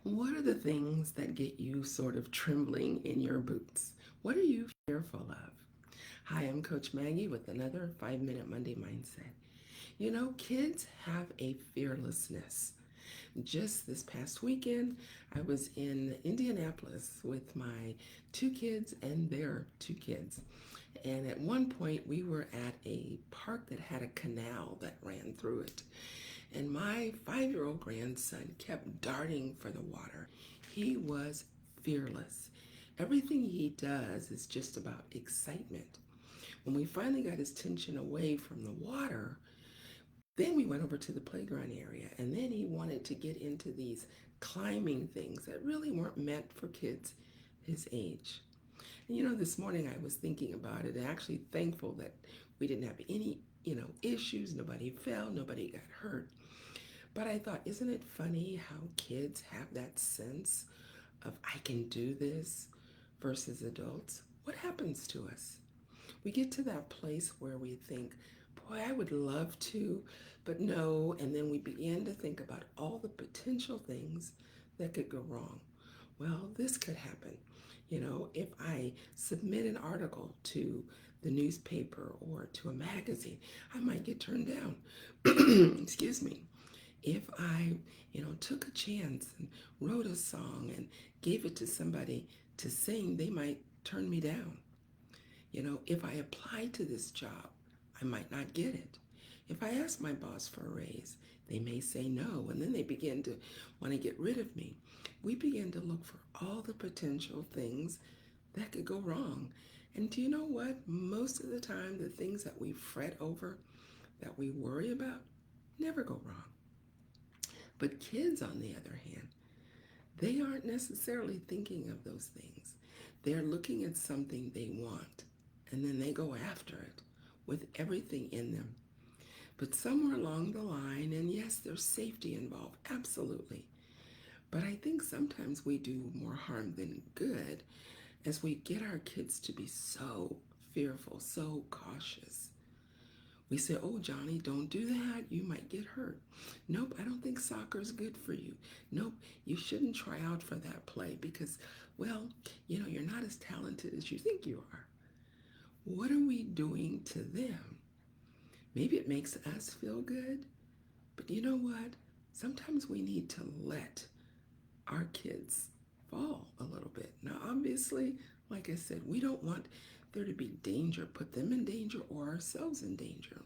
What are the things that get you sort of trembling in your boots? What are you fearful of? Hi, I'm Coach Maggie with another 5 Minute Monday Mindset. You know, kids have a fearlessness. Just this past weekend, I was in Indianapolis with my two kids and their two kids. And at one point, we were at a park that had a canal that ran through it. And my 5 year old grandson kept darting for the water. He was fearless. Everything he does is just about excitement. When we finally got his attention away from the water, then we went over to the playground area, and then he wanted to get into these climbing things that really weren't meant for kids his age. And you know, this morning I was thinking about it and actually thankful that we didn't have any, issues. Nobody fell, nobody got hurt. But I thought, isn't it funny how kids have that sense of I can do this versus adults? What happens to us? We get to that place where we think, boy, I would love to, but no. And then we begin to think about all the potential things that could go wrong. Well, this could happen. You know, if I submit an article to the newspaper or to a magazine, I might get turned down. Excuse me. If I, took a chance and wrote a song and gave it to somebody to sing, they might turn me down. You know, if I apply to this job, I might not get it. If I ask my boss for a raise, they may say no, and then they begin to want to get rid of me. We begin to look for all the potential things that could go wrong. And do you know what? Most of the time, the things that we fret over, that we worry about, never go wrong. But kids, on the other hand, they aren't necessarily thinking of those things. They're looking at something they want, and then they go after it with everything in them. But somewhere along the line, and yes, there's safety involved, absolutely. But I think sometimes we do more harm than good as we get our kids to be so fearful, so cautious. We say, oh, Johnny, don't do that. You might get hurt. Nope, I don't think soccer is good for you. Nope, you shouldn't try out for that play because, well, you're not as talented as you think you are. What are we doing to them? Maybe it makes us feel good, but you know what? Sometimes we need to let our kids fall a little bit. Now, obviously, like I said, we don't want there to be danger, put them in danger or ourselves in danger.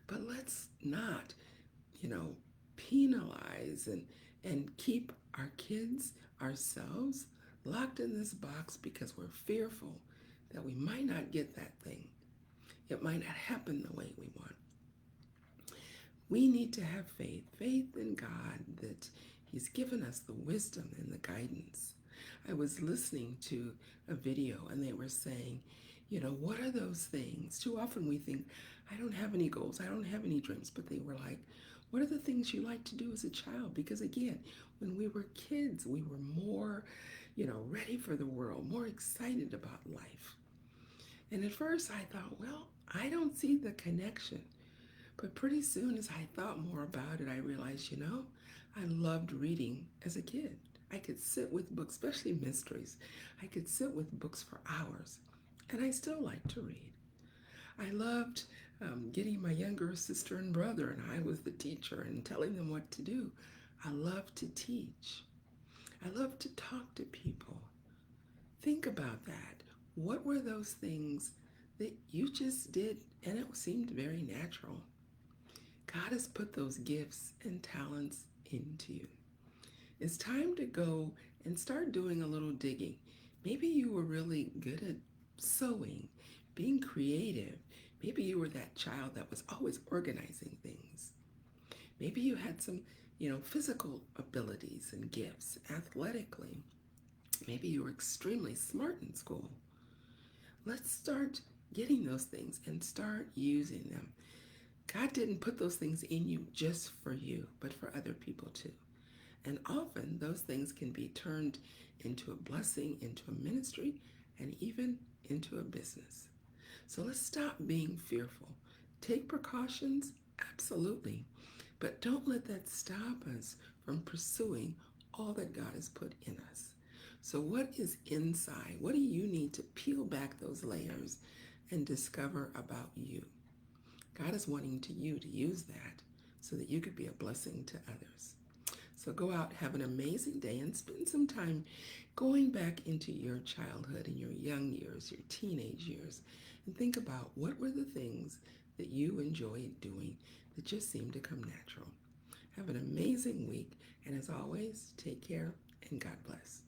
But let's not, penalize and keep our kids, ourselves, locked in this box because we're fearful that we might not get that thing. It might not happen the way we want. We need to have faith in God that He's given us the wisdom and the guidance. I was listening to a video and they were saying, what are those things? Too often we think, I don't have any goals, I don't have any dreams, but they were like, what are the things you like to do as a child? Because again, when we were kids, we were more, ready for the world, more excited about life. And at first I thought, well, I don't see the connection. But pretty soon as I thought more about it, I realized, I loved reading as a kid. I could sit with books, especially mysteries. I could sit with books for hours, and I still like to read. I loved getting my younger sister and brother, and I was the teacher and telling them what to do. I love to teach. I love to talk to people. Think about that. What were those things that you just did and it seemed very natural? God has put those gifts and talents into you. It's time to go and start doing a little digging. Maybe you were really good at sewing, being creative. Maybe you were that child that was always organizing things. Maybe you had some, physical abilities and gifts athletically. Maybe you were extremely smart in school. Let's start getting those things and start using them. God didn't put those things in you just for you, but for other people too. And often those things can be turned into a blessing, into a ministry, and even into a business. So let's stop being fearful. Take precautions, absolutely, but don't let that stop us from pursuing all that God has put in us. So, what is inside? What do you need to peel back those layers and discover about you? God is wanting you to use that so that you could be a blessing to others. So go out, have an amazing day, and spend some time going back into your childhood and your young years, your teenage years, and think about what were the things that you enjoyed doing that just seemed to come natural. Have an amazing week, and as always, take care and God bless.